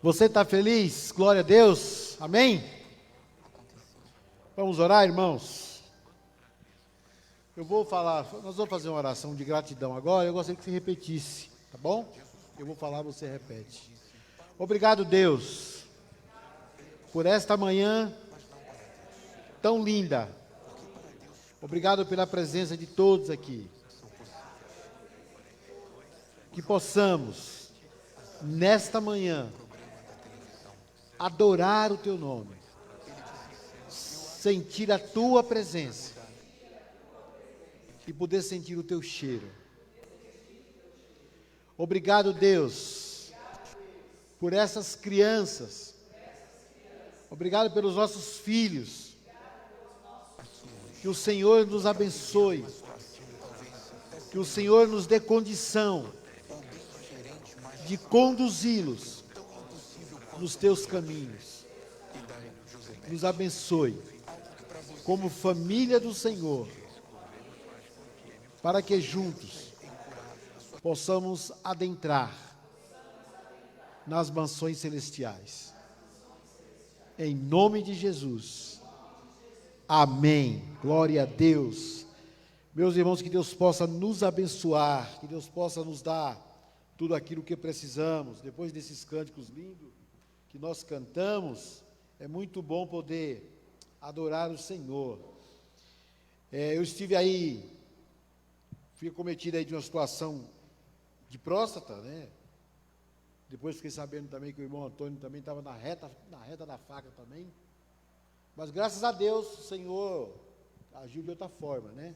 Você está feliz? Glória a Deus. Amém? Vamos orar, irmãos? Nós vamos fazer uma oração de gratidão agora. Eu gostaria que você repetisse, tá bom? Eu vou falar, você repete. Obrigado, Deus, por esta manhã tão linda. Obrigado pela presença de todos aqui. Que possamos, nesta manhã, adorar o Teu nome, sentir a Tua presença e poder sentir o Teu cheiro. Obrigado, Deus, por essas crianças. Obrigado pelos nossos filhos. Que o Senhor nos abençoe. Que o Senhor nos dê condição de conduzi-los nos Teus caminhos. Nos abençoe como família do Senhor, para que juntos possamos adentrar nas mansões celestiais. Em nome de Jesus. Amém. Glória a Deus. Meus irmãos, que Deus possa nos abençoar, que Deus possa nos dar tudo aquilo que precisamos. Depois desses cânticos lindos que nós cantamos, é muito bom poder adorar o Senhor. Eu estive aí, fui acometido aí de uma situação de próstata, né? Depois fiquei sabendo também que o irmão Antônio também estava na reta da faca também. Mas graças a Deus, o Senhor agiu de outra forma, né?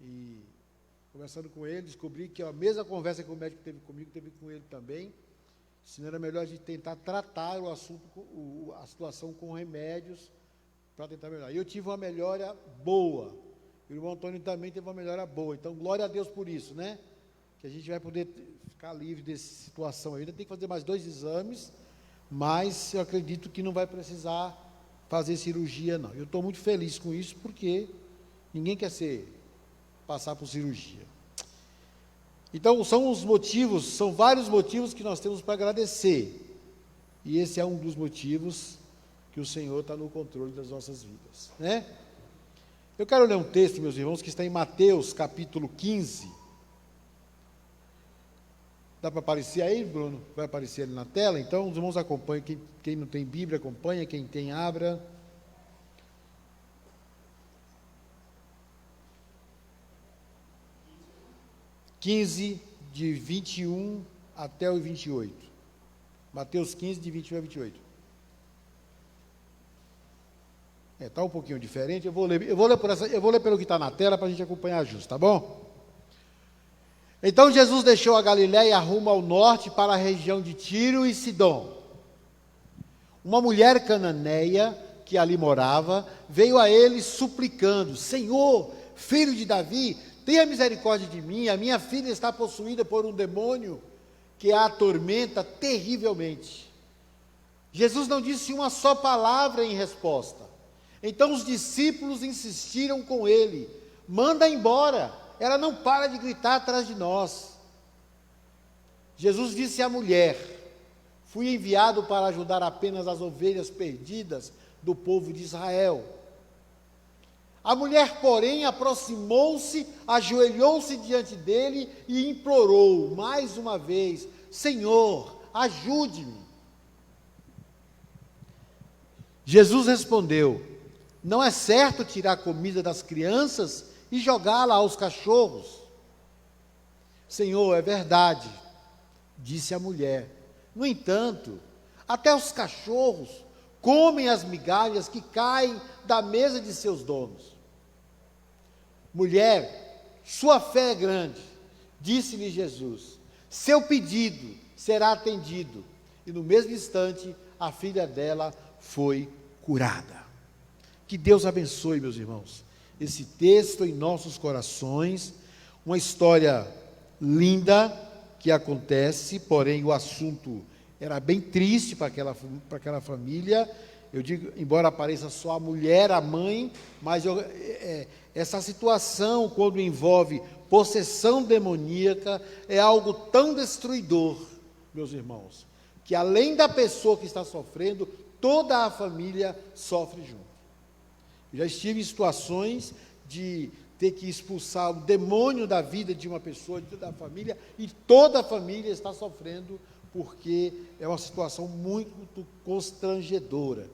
E conversando com ele, descobri que a mesma conversa que o médico teve comigo, teve com ele também. Se não era melhor a gente tentar tratar o assunto, a situação com remédios, para tentar melhorar. E eu tive uma melhora boa. O irmão Antônio também teve uma melhora boa. Então, glória a Deus por isso, né? Que a gente vai poder ficar livre dessa situação. Ainda tem que fazer mais 2 exames, mas eu acredito que não vai precisar fazer cirurgia, não. Eu estou muito feliz com isso, porque ninguém quer passar por cirurgia. Então, são vários motivos que nós temos para agradecer. E esse é um dos motivos que o Senhor está no controle das nossas vidas, né? Eu quero ler um texto, meus irmãos, que está em Mateus, capítulo 15. Dá para aparecer aí, Bruno? Vai aparecer ali na tela? Então, os irmãos acompanhem. Quem não tem Bíblia, acompanha. Quem tem, abra. De 21 até o 28. Mateus 15, de 21 a 28. Está um pouquinho diferente. Eu vou ler pelo que está na tela para a gente acompanhar justo, tá bom? Então Jesus deixou a Galiléia rumo ao norte para a região de Tiro e Sidom. Uma mulher cananeia que ali morava veio a ele suplicando: Senhor, filho de Davi, tenha misericórdia de mim, a minha filha está possuída por um demônio que a atormenta terrivelmente. Jesus não disse uma só palavra em resposta. Então os discípulos insistiram com ele: manda embora, ela não para de gritar atrás de nós. Jesus disse à mulher: fui enviado para ajudar apenas as ovelhas perdidas do povo de Israel. A mulher, porém, aproximou-se, ajoelhou-se diante dele e implorou mais uma vez: Senhor, ajude-me. Jesus respondeu: não é certo tirar comida das crianças e jogá-la aos cachorros. Senhor, é verdade, disse a mulher. No entanto, até os cachorros comem as migalhas que caem da mesa de seus donos. Mulher, sua fé é grande, disse-lhe Jesus. Seu pedido será atendido. E no mesmo instante, a filha dela foi curada. Que Deus abençoe, meus irmãos, esse texto em nossos corações. Uma história linda que acontece, porém o assunto era bem triste para aquela família. Eu digo, embora apareça só a mulher, a mãe, mas essa situação, quando envolve possessão demoníaca, é algo tão destruidor, meus irmãos, que além da pessoa que está sofrendo, toda a família sofre junto. Já estive em situações de ter que expulsar o demônio da vida de uma pessoa, da família, e toda a família está sofrendo, porque é uma situação muito constrangedora.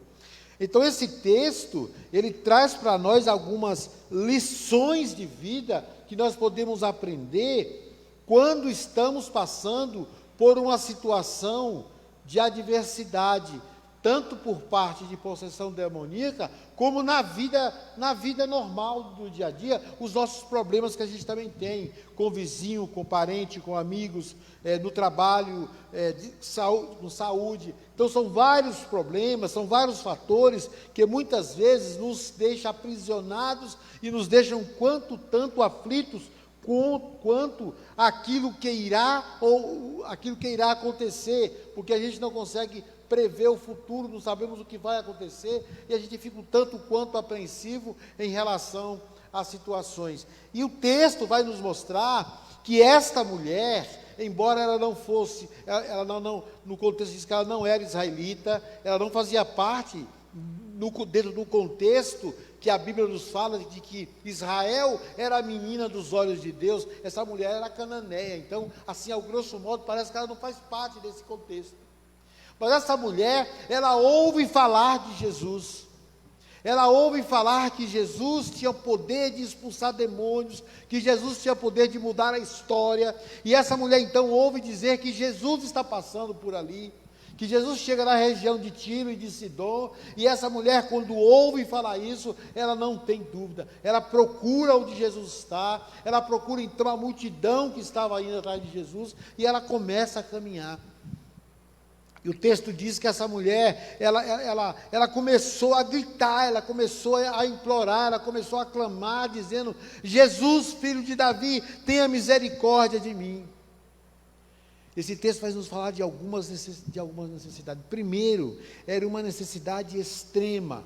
Então esse texto, ele traz para nós algumas lições de vida que nós podemos aprender quando estamos passando por uma situação de adversidade, tanto por parte de possessão demoníaca, como na vida normal do dia a dia, os nossos problemas que a gente também tem, com vizinho, com parente, com amigos, no trabalho, com saúde. Então são vários problemas, são vários fatores que muitas vezes nos deixam aprisionados e nos deixam quanto tanto aflitos quanto aquilo que irá acontecer, porque a gente não consegue prever o futuro, não sabemos o que vai acontecer, e a gente fica um tanto quanto apreensivo em relação às situações. E o texto vai nos mostrar que esta mulher, embora ela não fosse, no contexto diz que ela não era israelita, ela não fazia parte, dentro do contexto que a Bíblia nos fala de que Israel era a menina dos olhos de Deus, essa mulher era cananeia. Então, assim, ao grosso modo, parece que ela não faz parte desse contexto. Mas essa mulher, ela ouve falar de Jesus. Ela ouve falar que Jesus tinha o poder de expulsar demônios, que Jesus tinha o poder de mudar a história. E essa mulher, então, ouve dizer que Jesus está passando por ali, que Jesus chega na região de Tiro e de Sidom, e essa mulher, quando ouve falar isso, ela não tem dúvida, ela procura onde Jesus está, ela procura então a multidão que estava indo atrás de Jesus, e ela começa a caminhar. E o texto diz que essa mulher, ela começou a gritar, ela começou a implorar, ela começou a clamar, dizendo: Jesus, filho de Davi, tenha misericórdia de mim. Esse texto vai nos falar de algumas necessidades. Primeiro, era uma necessidade extrema.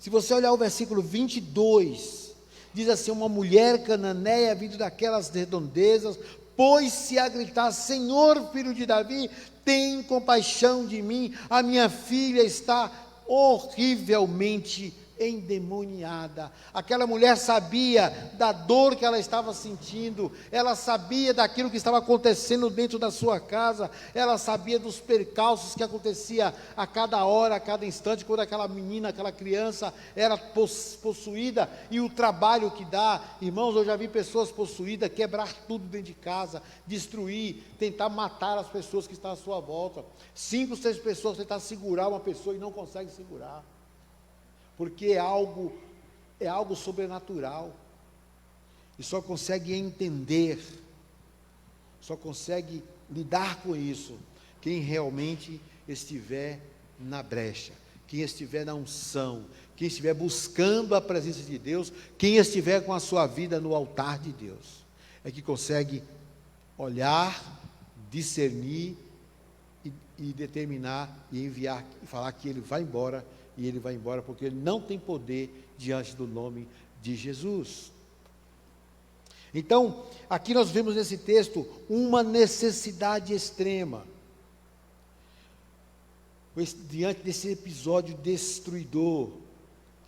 Se você olhar o versículo 22, diz assim: uma mulher cananeia, vindo daquelas redondezas, pôs-se a gritar: Senhor, filho de Davi, tem compaixão de mim, a minha filha está horrivelmente endemoniada. Aquela mulher sabia da dor que ela estava sentindo, ela sabia daquilo que estava acontecendo dentro da sua casa, ela sabia dos percalços que acontecia a cada hora, a cada instante, quando aquela menina, aquela criança era possuída, e o trabalho que dá. Irmãos, eu já vi pessoas possuídas quebrar tudo dentro de casa, destruir, tentar matar as pessoas que estão à sua volta. 5, 6 pessoas tentar segurar uma pessoa e não conseguem segurar, porque é algo sobrenatural, e só consegue entender, só consegue lidar com isso quem realmente estiver na brecha, quem estiver na unção, quem estiver buscando a presença de Deus, quem estiver com a sua vida no altar de Deus, é que consegue olhar, discernir e determinar e enviar, e falar que ele vai embora. E ele vai embora porque ele não tem poder diante do nome de Jesus. Então, aqui nós vemos nesse texto uma necessidade extrema. Diante desse episódio destruidor,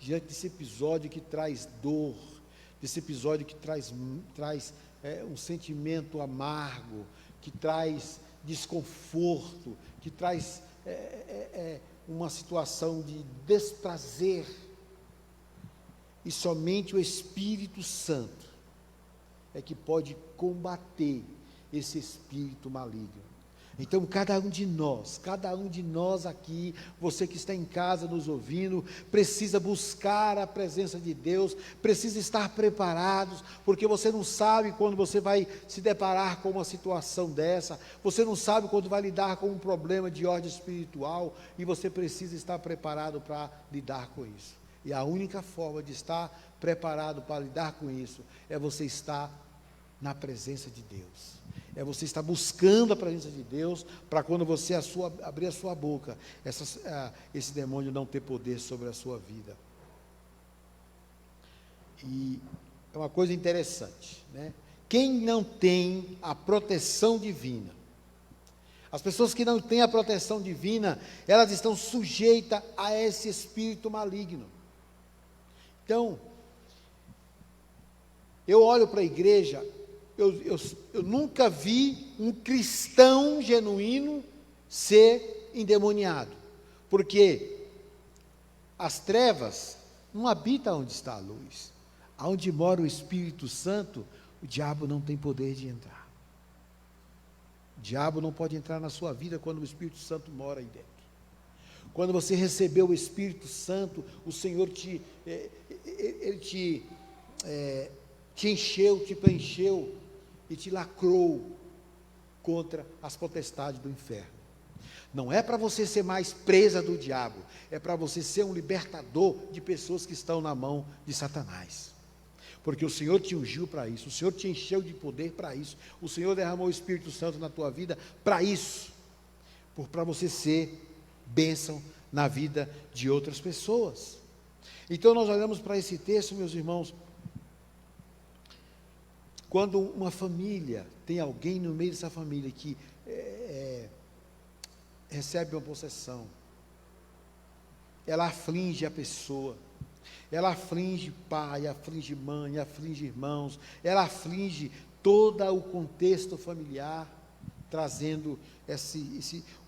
diante desse episódio que traz dor, desse episódio que traz um sentimento amargo, que traz desconforto, que traz uma situação de desprazer, e somente o Espírito Santo é que pode combater esse espírito maligno. Então cada um de nós aqui, você que está em casa nos ouvindo, precisa buscar a presença de Deus, precisa estar preparados, porque você não sabe quando você vai se deparar com uma situação dessa, você não sabe quando vai lidar com um problema de ordem espiritual, e você precisa estar preparado para lidar com isso. E a única forma de estar preparado para lidar com isso é você estar na presença de Deus. É você estar buscando a presença de Deus, para quando você abrir a sua boca, esse demônio não ter poder sobre a sua vida. E é uma coisa interessante, né? Quem não tem a proteção divina, As pessoas que não têm a proteção divina, elas estão sujeitas a esse espírito maligno. Então, eu olho para a igreja, eu nunca vi um cristão genuíno ser endemoniado, porque as trevas não habitam onde está a luz. Aonde mora o Espírito Santo, o diabo não tem poder de entrar. O diabo não pode entrar na sua vida quando o Espírito Santo mora aí dentro. Quando você recebeu o Espírito Santo, o Senhor te encheu, te preencheu e te lacrou contra as potestades do inferno. Não é para você ser mais presa do diabo, é para você ser um libertador de pessoas que estão na mão de Satanás. Porque o Senhor te ungiu para isso, o Senhor te encheu de poder para isso, o Senhor derramou o Espírito Santo na tua vida para isso, para você ser bênção na vida de outras pessoas. Então nós olhamos para esse texto, meus irmãos, quando uma família, tem alguém no meio dessa família que recebe uma possessão, ela aflige a pessoa, ela aflige pai, aflige mãe, aflige irmãos, ela aflige todo o contexto familiar, trazendo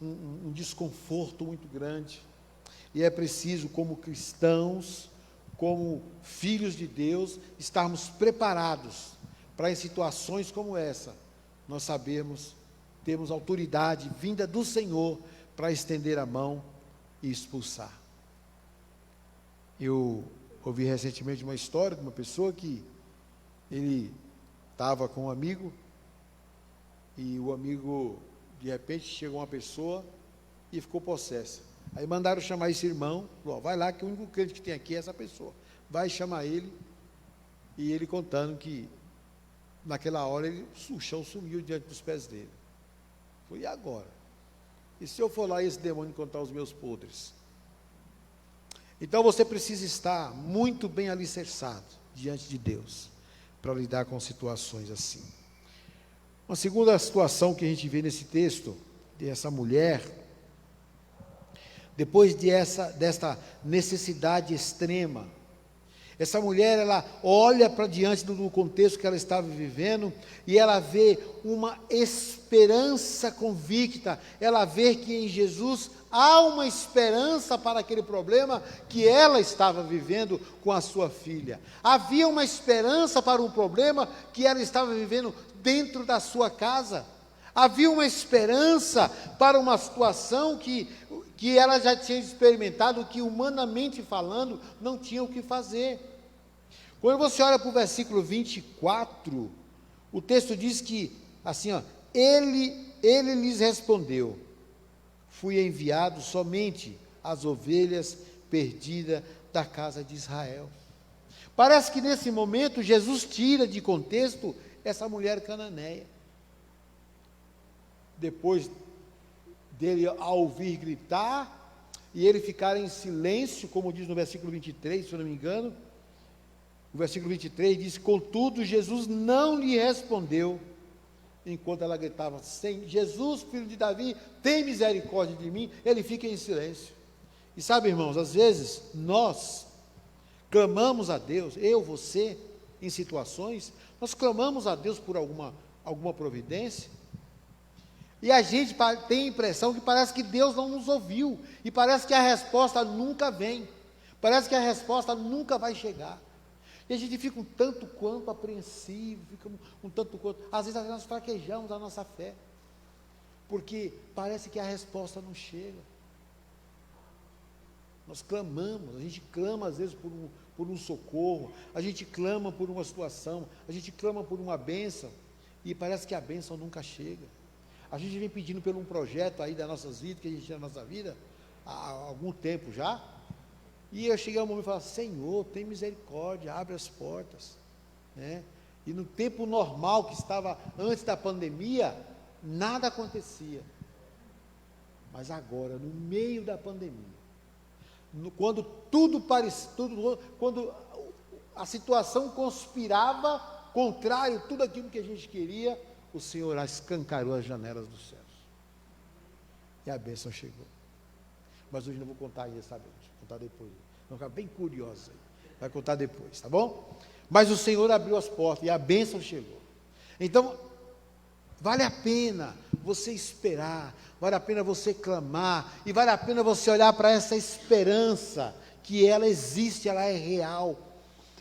um desconforto muito grande. E é preciso, como cristãos, como filhos de Deus, estarmos preparados para, em situações como essa, nós sabemos, temos autoridade vinda do Senhor para estender a mão e expulsar. Eu ouvi recentemente uma história de uma pessoa que ele estava com um amigo, e o amigo, de repente, chegou uma pessoa e ficou possessa. Aí mandaram chamar esse irmão, falou, vai lá que o único crente que tem aqui é essa pessoa. Vai chamar ele, e ele contando que naquela hora o chão sumiu diante dos pés dele. Falei, e agora? E se eu for lá e esse demônio contar os meus podres? Então você precisa estar muito bem alicerçado diante de Deus para lidar com situações assim. Uma segunda situação que a gente vê nesse texto, dessa mulher, depois desta necessidade extrema, essa mulher, ela olha para diante do contexto que ela estava vivendo, e ela vê uma esperança convicta, ela vê que em Jesus há uma esperança para aquele problema que ela estava vivendo com a sua filha. Havia uma esperança para um problema que ela estava vivendo dentro da sua casa. Havia uma esperança para uma situação que ela já tinha experimentado, que humanamente falando, não tinha o que fazer. Quando você olha para o versículo 24, o texto diz que, assim, ele lhes respondeu, fui enviado somente às ovelhas perdidas da casa de Israel. Parece que nesse momento Jesus tira de contexto essa mulher cananeia. Depois dele a ouvir gritar, e ele ficar em silêncio, como diz no versículo 23, se eu não me engano, o versículo 23 diz, contudo Jesus não lhe respondeu, enquanto ela gritava, Jesus, filho de Davi, tem misericórdia de mim, ele fica em silêncio. E sabe, irmãos, às vezes nós clamamos a Deus, eu, você, em situações, nós clamamos a Deus por alguma providência, e a gente tem a impressão que parece que Deus não nos ouviu, e parece que a resposta nunca vem, parece que a resposta nunca vai chegar, e a gente fica um tanto quanto apreensivo, fica um tanto quanto, às vezes nós fraquejamos a nossa fé, porque parece que a resposta não chega. Nós clamamos, a gente clama às vezes por um socorro, a gente clama por uma situação, a gente clama por uma bênção, e parece que a bênção nunca chega. A gente vem pedindo por um projeto aí das nossas vidas, que a gente tem na nossa vida, há algum tempo já, e eu cheguei ao momento e falei, Senhor, tem misericórdia, abre as portas, né? E no tempo normal que estava antes da pandemia, nada acontecia, mas agora, no meio da pandemia, quando tudo parecia, quando a situação conspirava contrário a tudo aquilo que a gente queria, o Senhor escancarou as janelas dos céus. E a bênção chegou. Mas hoje não vou contar aí essa bênção, vou contar depois. Vou ficar bem curioso aí. Vai contar depois, tá bom? Mas o Senhor abriu as portas e a bênção chegou. Então, vale a pena você esperar, vale a pena você clamar, e vale a pena você olhar para essa esperança, que ela existe, ela é real.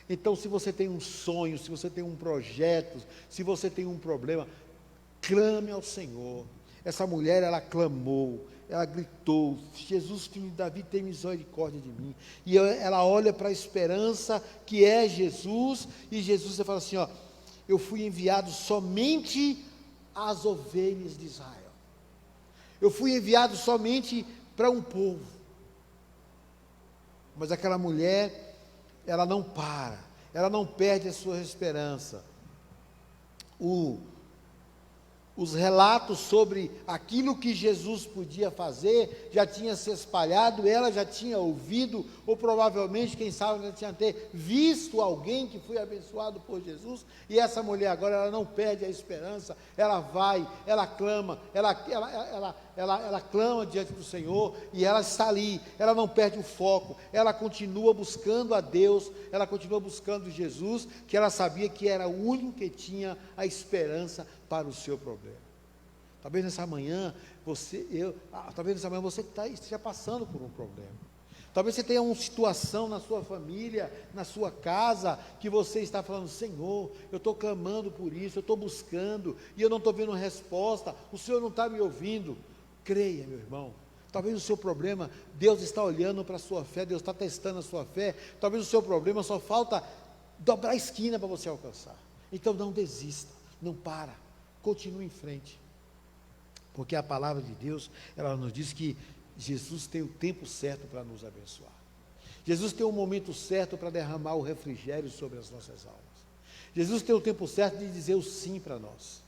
Então, se você tem um sonho, se você tem um projeto, se você tem um problema, clame ao Senhor. Essa mulher, ela clamou, ela gritou: Jesus, filho de Davi, tem misericórdia de mim. E ela olha para a esperança que é Jesus, e Jesus fala assim: ó, eu fui enviado somente às ovelhas de Israel. Eu fui enviado somente para um povo. Mas aquela mulher, ela não para, ela não perde a sua esperança. Os relatos sobre aquilo que Jesus podia fazer já tinha se espalhado, ela já tinha ouvido, ou provavelmente, quem sabe, já tinha até visto alguém que foi abençoado por Jesus, e essa mulher agora, ela não perde a esperança, ela vai, ela clama, ela clama diante do Senhor, e ela está ali, ela não perde o foco, ela continua buscando a Deus, ela continua buscando Jesus, que ela sabia que era o único que tinha a esperança para o seu problema. Talvez nessa manhã você esteja passando por um problema. Talvez você tenha uma situação na sua família, na sua casa, que você está falando: Senhor, eu estou clamando por isso, eu estou buscando, e eu não estou vendo resposta, o Senhor não está me ouvindo. Creia, meu irmão. Talvez o seu problema, Deus está olhando para a sua fé, Deus está testando a sua fé. Talvez o seu problema só falta dobrar a esquina para você alcançar. Então não desista, não para, continue em frente. Porque a palavra de Deus, ela nos diz que Jesus tem o tempo certo para nos abençoar. Jesus tem o momento certo para derramar o refrigério sobre as nossas almas. Jesus tem o tempo certo de dizer o sim para nós.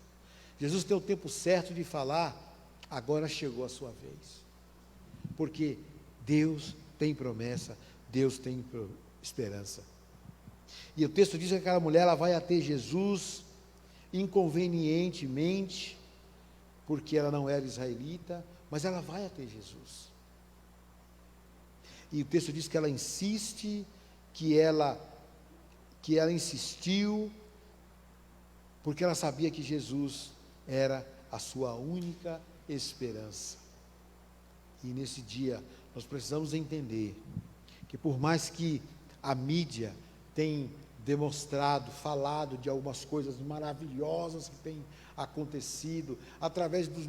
Jesus tem o tempo certo de falar: agora chegou a sua vez. Porque Deus tem promessa, Deus tem esperança. E o texto diz que aquela mulher, ela vai até Jesus inconvenientemente, porque ela não era israelita, mas ela vai até Jesus. E o texto diz que ela insiste, que ela insistiu, porque ela sabia que Jesus era a sua única esperança. E nesse dia, nós precisamos entender que, por mais que a mídia tenha demonstrado, falado de algumas coisas maravilhosas que têm acontecido, através dos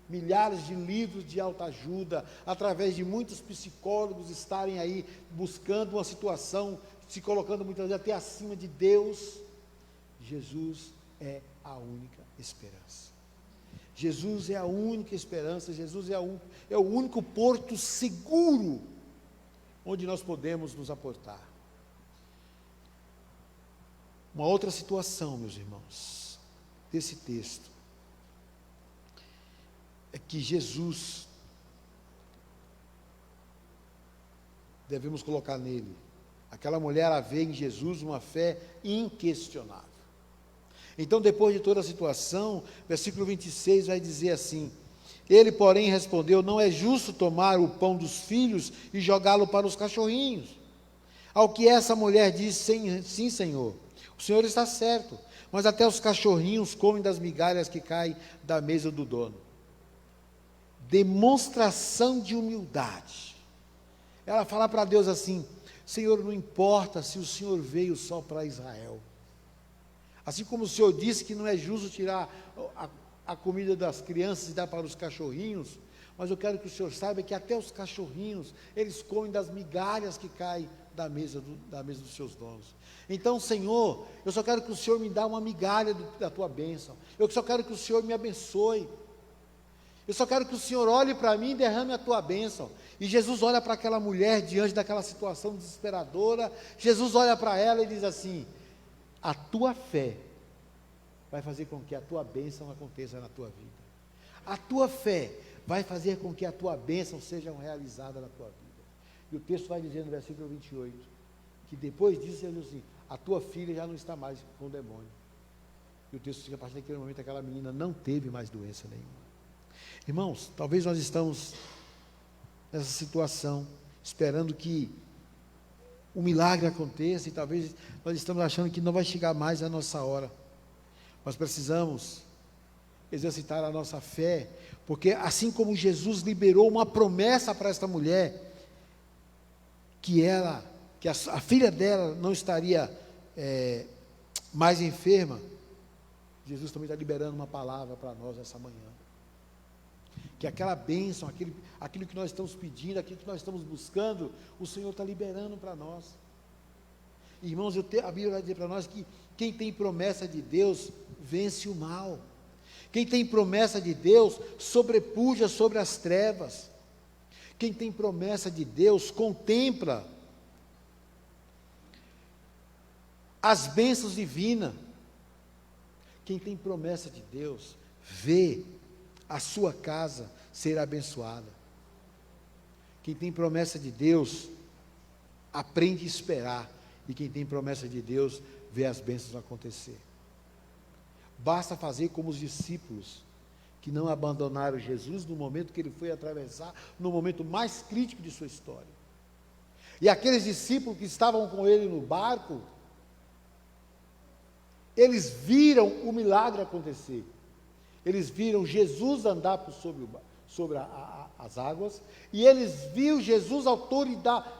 milhares de livros de autoajuda, através de muitos psicólogos estarem aí buscando uma situação, se colocando muitas vezes até acima de Deus, Jesus é a única esperança. Jesus é a única esperança, Jesus é o único porto seguro onde nós podemos nos aportar. Uma outra situação, meus irmãos, desse texto, é que Jesus, devemos colocar nele, aquela mulher, ela vê em Jesus uma fé inquestionável. Então, depois de toda a situação, versículo 26 vai dizer assim: ele, porém, respondeu: não é justo tomar o pão dos filhos e jogá-lo para os cachorrinhos. Ao que essa mulher disse: sim, Senhor, o Senhor está certo, mas até os cachorrinhos comem das migalhas que caem da mesa do dono. Demonstração de humildade. Ela fala para Deus assim: Senhor, não importa se o Senhor veio só para Israel. Assim como o Senhor disse que não é justo tirar a comida das crianças e dar para os cachorrinhos, mas eu quero que o Senhor saiba que até os cachorrinhos, eles comem das migalhas que caem da mesa dos seus donos. Então, Senhor, eu só quero que o Senhor me dê uma migalha da tua bênção. Eu só quero que o Senhor me abençoe. Eu só quero que o Senhor olhe para mim e derrame a tua bênção. E Jesus olha para aquela mulher diante daquela situação desesperadora. Jesus olha para ela e diz assim: a tua fé vai fazer com que a tua bênção aconteça na tua vida. A tua fé vai fazer com que a tua bênção seja realizada na tua vida. E o texto vai dizer no versículo 28, que depois disso ele diz assim: a tua filha já não está mais com o demônio. E o texto diz que a partir daquele momento aquela menina não teve mais doença nenhuma. Irmãos, talvez nós estamos nessa situação, esperando que o milagre aconteça, e talvez nós estamos achando que não vai chegar mais a nossa hora. Nós precisamos exercitar a nossa fé, porque assim como Jesus liberou uma promessa para esta mulher, que a filha dela não estaria mais enferma, Jesus também está liberando uma palavra para nós essa manhã. Que aquela bênção, aquilo que nós estamos pedindo, aquilo que nós estamos buscando, o Senhor está liberando para nós. Irmãos, a Bíblia vai dizer para nós que quem tem promessa de Deus, vence o mal. Quem tem promessa de Deus, sobrepuja sobre as trevas. Quem tem promessa de Deus, contempla as bênçãos divinas. Quem tem promessa de Deus, vê a sua casa ser abençoada. Quem tem promessa de Deus, aprende a esperar. E quem tem promessa de Deus, vê as bênçãos acontecer. Basta fazer como os discípulos, que não abandonaram Jesus no momento que ele foi atravessar, no momento mais crítico de sua história. E aqueles discípulos que estavam com ele no barco, eles viram o milagre acontecer. Eles viram Jesus andar sobre as águas, e eles viram Jesus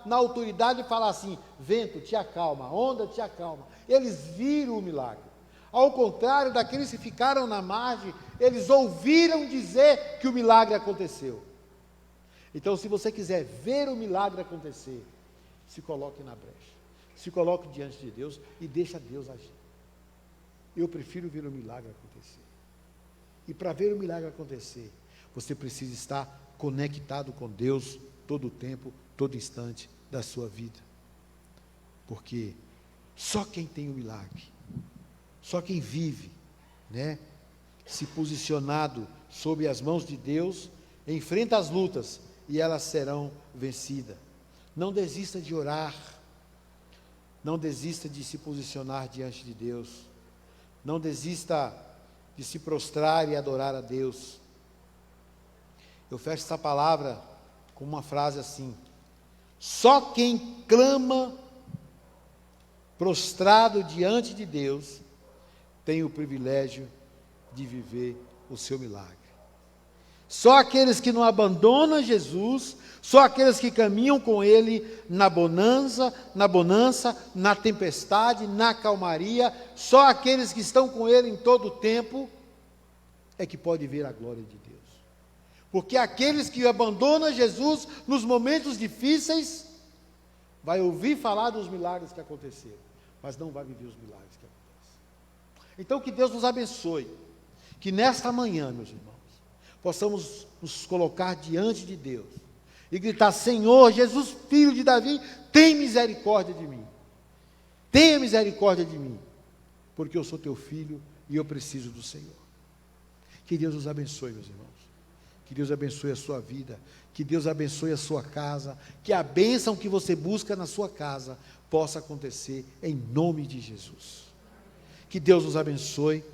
na autoridade falar assim: vento, te acalma, onda, te acalma. Eles viram o milagre. Ao contrário daqueles que ficaram na margem, eles ouviram dizer que o milagre aconteceu. Então, se você quiser ver o milagre acontecer, se coloque na brecha, se coloque diante de Deus e deixa Deus agir. Eu prefiro ver o milagre acontecer. E para ver o milagre acontecer, você precisa estar conectado com Deus todo o tempo, todo instante da sua vida. Porque só quem tem o milagre, só quem vive, se posicionado sob as mãos de Deus, enfrenta as lutas e elas serão vencidas. Não desista de orar, não desista de se posicionar diante de Deus, não desista de se prostrar e adorar a Deus. Eu fecho essa palavra com uma frase assim: só quem clama prostrado diante de Deus tem o privilégio de viver o seu milagre. Só aqueles que não abandonam Jesus, só aqueles que caminham com Ele na bonança, na tempestade, na calmaria, só aqueles que estão com Ele em todo o tempo, é que pode ver a glória de Deus. Porque aqueles que abandonam Jesus nos momentos difíceis, vai ouvir falar dos milagres que aconteceram, mas não vai viver os milagres que acontecem. Então que Deus nos abençoe, que nesta manhã, meus irmãos, possamos nos colocar diante de Deus e gritar: Senhor, Jesus, Filho de Davi, tem misericórdia de mim. Tenha misericórdia de mim, porque eu sou teu filho e eu preciso do Senhor. Que Deus nos abençoe, meus irmãos. Que Deus abençoe a sua vida, que Deus abençoe a sua casa, que a bênção que você busca na sua casa possa acontecer em nome de Jesus. Que Deus nos abençoe.